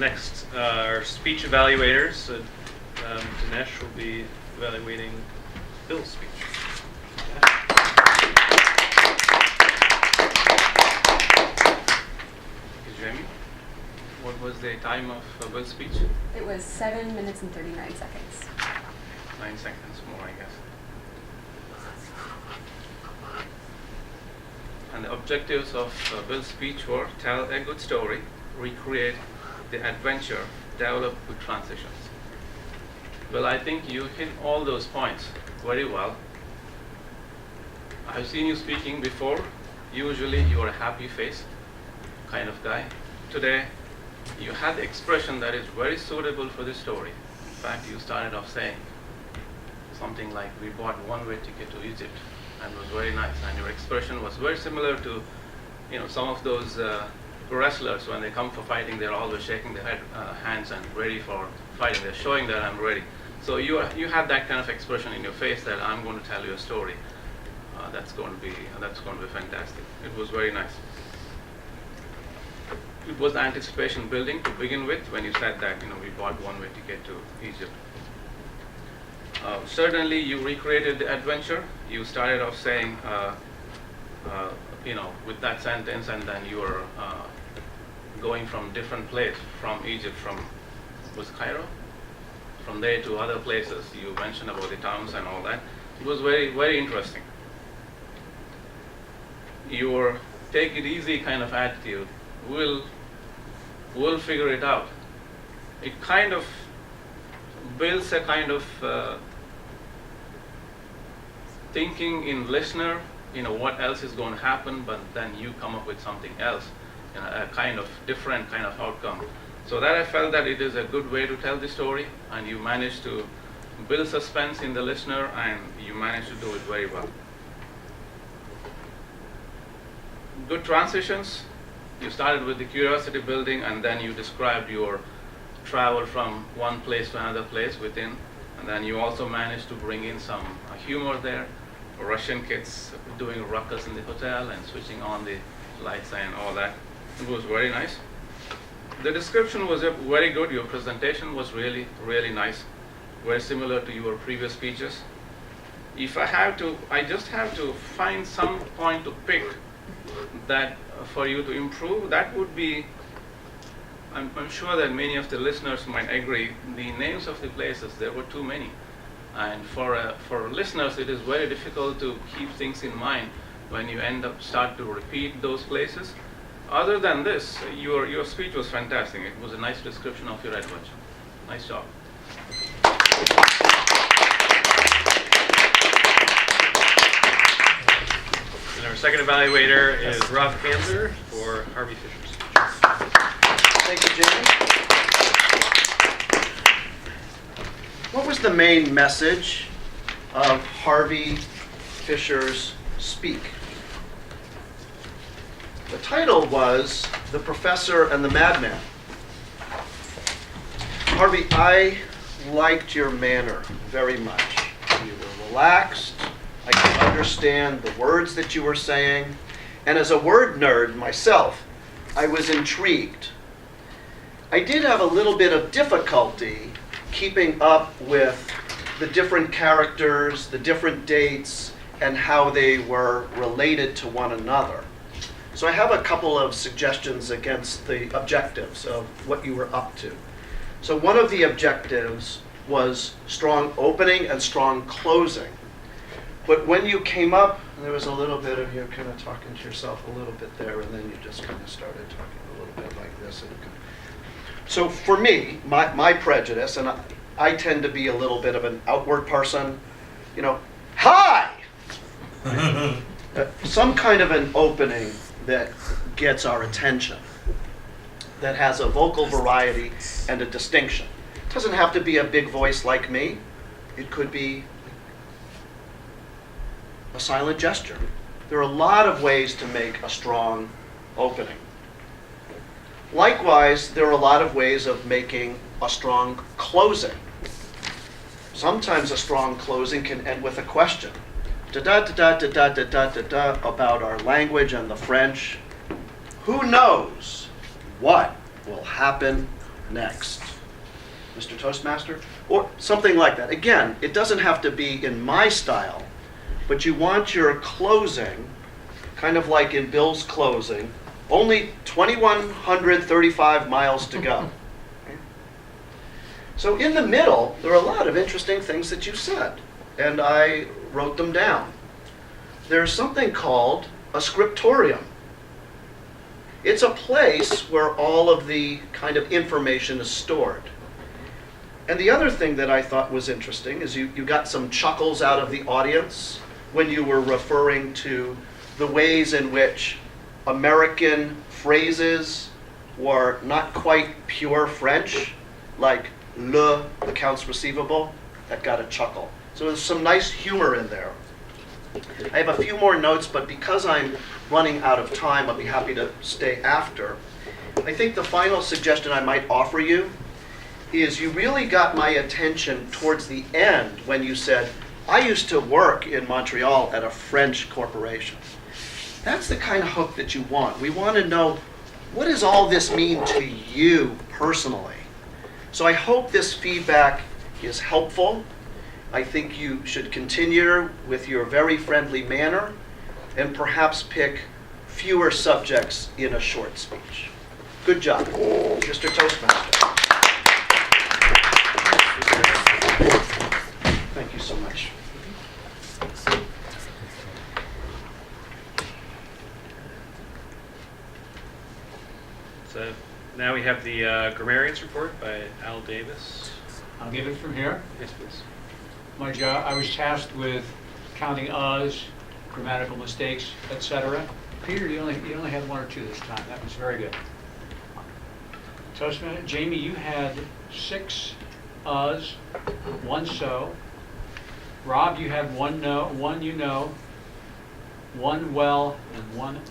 Next, our speech evaluators. Dinesh will be evaluating Bill's speech. Jamie, what was the time of Bill's speech? It was 7 minutes and 39 seconds. 9 seconds more, I guess. And the objectives of Bill's speech were: tell a good story, recreate the adventure, develop good transitions. Well, I think you hit all those points very well. I've seen you speaking before. Usually you are a happy face kind of guy. Today, you had the expression that is very suitable for this story. In fact, you started off saying something like, we bought one-way ticket to Egypt, and it was very nice. And your expression was very similar to, some of those wrestlers. When they come for fighting, they're always shaking their hands and ready for fighting. They're showing that I'm ready. So you had that kind of expression in your face that I'm going to tell you a story. That's going to be fantastic. It was very nice. It was anticipation building to begin with when you said that we bought one-way ticket to Egypt. Certainly, you recreated the adventure. You started off saying, with that sentence, and then you were going from different place, from Egypt, was Cairo? From there to other places. You mentioned about the towns and all that. It was very, very interesting. Your take it easy kind of attitude, we'll figure it out. It kind of builds a kind of thinking in listener, what else is going to happen, but then you come up with something else, a kind of different kind of outcome. So that I felt that it is a good way to tell the story, and you managed to build suspense in the listener, and you managed to do it very well. Good transitions. You started with the curiosity building, and then you described your travel from one place to another place within, and then you also managed to bring in some humor there. Russian kids doing a ruckus in the hotel and switching on the lights and all that. It was very nice. The description was very good. Your presentation was really, really nice. Very similar to your previous speeches. If I just have to find some point to pick that for you to improve, that would be, I'm sure that many of the listeners might agree, the names of the places, there were too many. And for listeners, it is very difficult to keep things in mind when you start to repeat those places. Other than this, your speech was fantastic. It was a nice description of your adventure. Nice job. And our second evaluator is Rob Kanzler for Harvey Fisher's speech. Thank you, Jamie. What was the main message of Harvey Fisher's speak? The title was The Professor and the Madman. Harvey, I liked your manner very much. You were relaxed. I could understand the words that you were saying. And as a word nerd myself, I was intrigued. I did have a little bit of difficulty keeping up with the different characters, the different dates, and how they were related to one another. So I have a couple of suggestions against the objectives of what you were up to. So one of the objectives was strong opening and strong closing. But when you came up, there was a little bit of you kind of talking to yourself a little bit there, and then you just kind of started talking a little bit like this. So for me, my prejudice, and I tend to be a little bit of an outward person, hi! Some kind of an opening that gets our attention, that has a vocal variety and a distinction. It doesn't have to be a big voice like me. It could be a silent gesture. There are a lot of ways to make a strong opening. Likewise, there are a lot of ways of making a strong closing. Sometimes a strong closing can end with a question. Da-da-da-da-da-da-da-da-da about our language and the French. Who knows what will happen next, Mr. Toastmaster, or something like that. Again, it doesn't have to be in my style, but you want your closing, kind of like in Bill's closing, only 2,135 miles to go. Okay? So in the middle, there are a lot of interesting things that you said, and I wrote them down. There's something called a scriptorium. It's a place where all of the kind of information is stored. And the other thing that I thought was interesting is you got some chuckles out of the audience when you were referring to the ways in which American phrases were not quite pure French, like le accounts receivable. That got a chuckle. So there's some nice humor in there. I have a few more notes, but because I'm running out of time, I'll be happy to stay after. I think the final suggestion I might offer you is you really got my attention towards the end when you said, I used to work in Montreal at a French corporation. That's the kind of hook that you want. We want to know, what does all this mean to you personally? So I hope this feedback is helpful. I think you should continue with your very friendly manner and perhaps pick fewer subjects in a short speech. Good job, Mr. Toastmaster. Thank you so much. So now we have the grammarians report by Al Davis. I'll give it from here. Yes, please. My job, I was tasked with counting uhs, grammatical mistakes, etc. Peter, you only had one or two this time. That was very good. Toastmaster, Jamie, you had 6 uhs, 1 so. Rob, you had 1 no, 1 you know, 1 well, and 1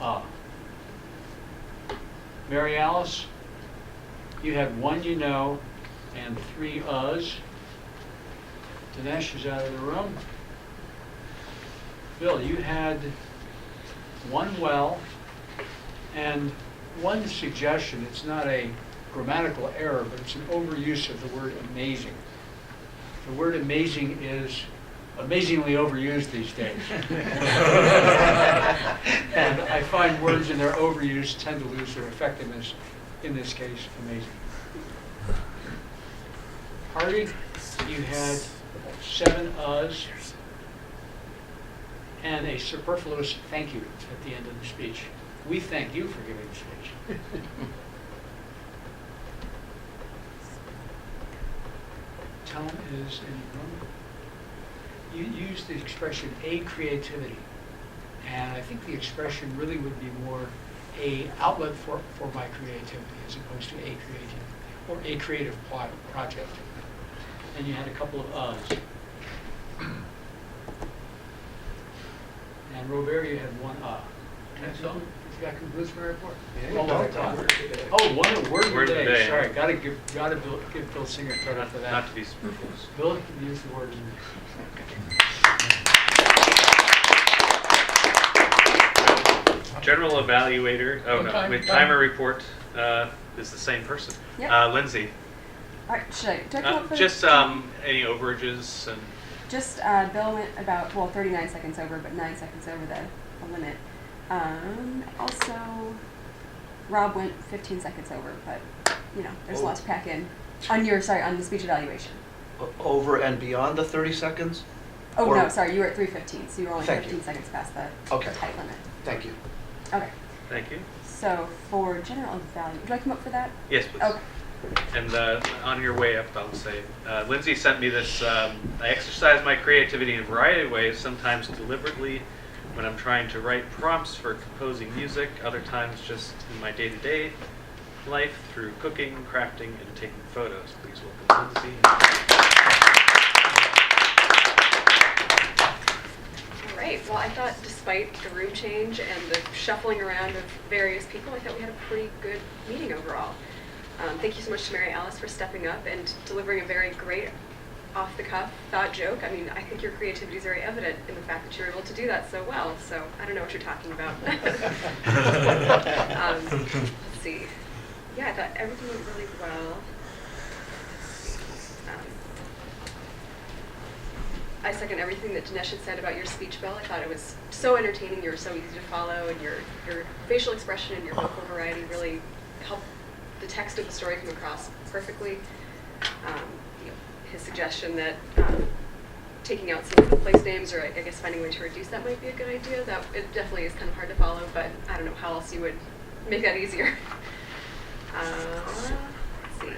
Mary Alice, you had 1 you know and 3 uhs. Dinesh is out of the room. Bill, you had 1 well and 1 suggestion. It's not a grammatical error, but it's an overuse of the word amazing. The word amazing is amazingly overused these days. And I find words in their overuse tend to lose their effectiveness, in this case, amazing. Harvey, you had 7 uhs and a superfluous thank you at the end of the speech. We thank you for giving the speech. Tom is in the room. You used the expression a creativity, and I think the expression really would be more a outlet for my creativity as opposed to a creativity or a creative project. And you had a couple of uhs. And Robert, you had 1 That's all. That concludes my report. Yeah, Oh, one word today. Sorry, gotta give Bill Singer credit for that. Not to be superfluous. Bill used the word. General evaluator. Oh no, Okay, timer report is the same person. Yep. Lindsay. All right, do I come up for Just this? any overages and Just Bill went about 39 seconds over, but 9 seconds over the limit. Also, Rob went 15 seconds over, but there's a lot to pack in. On the speech evaluation. Over and beyond the 30 seconds? Oh Or- no, sorry, you were at 3:15, so you were only Thank 15 you. seconds past the Okay. height limit. Thank you. Okay, thank you. so for general evaluation, do I come up for that? Yes, please. Okay. And on your way up, I'll say, Lindsay sent me this. I exercise my creativity in a variety of ways, sometimes deliberately when I'm trying to write prompts for composing music, other times just in my day-to-day life through cooking, crafting, and taking photos. Please welcome Lindsay. All right. Well, I thought despite the room change and the shuffling around of various people, I thought we had a pretty good meeting overall. Thank you so much to Mary Alice for stepping up and delivering a very great off-the-cuff thought joke. I mean, I think your creativity is very evident in the fact that you're able to do that so well. So I don't know what you're talking about. Let's see. Yeah, I thought everything went really well. I second everything that Dinesh had said about your speech, Bill. I thought it was so entertaining. You were so easy to follow, and your facial expression and your vocal variety really helped the text of the story come across perfectly. His suggestion that taking out some of the place names, or I guess finding a way to reduce that might be a good idea. That it definitely is kind of hard to follow, but I don't know how else you would make that easier. Let's see.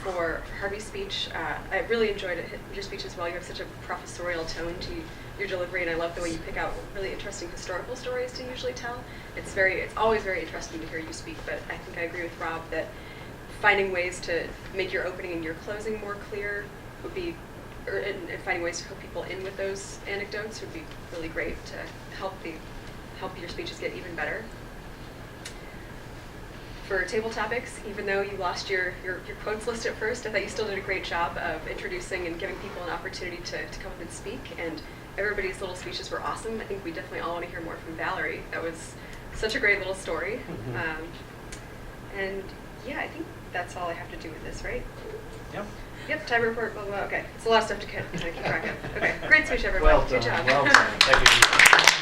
For Harvey's speech, I really enjoyed your speech as well. You have such a professorial tone to your delivery, and I love the way you pick out really interesting historical stories to usually tell. It's always very interesting to hear you speak, but I think I agree with Rob that finding ways to make your opening and your closing more clear would be, and finding ways to hook people in with those anecdotes would be really great to help your speeches get even better. For table topics, even though you lost your quotes list at first, I thought you still did a great job of introducing and giving people an opportunity to come up and speak, and everybody's little speeches were awesome. I think we definitely all want to hear more from Valerie. That was such a great little story. And yeah, I think that's all I have to do with this, right? Yep. Yep, time report, blah, blah, blah. Okay, it's a lot of stuff to kind of keep track of. Okay, great speech, everyone. Well Good done, job. well done. Thank you.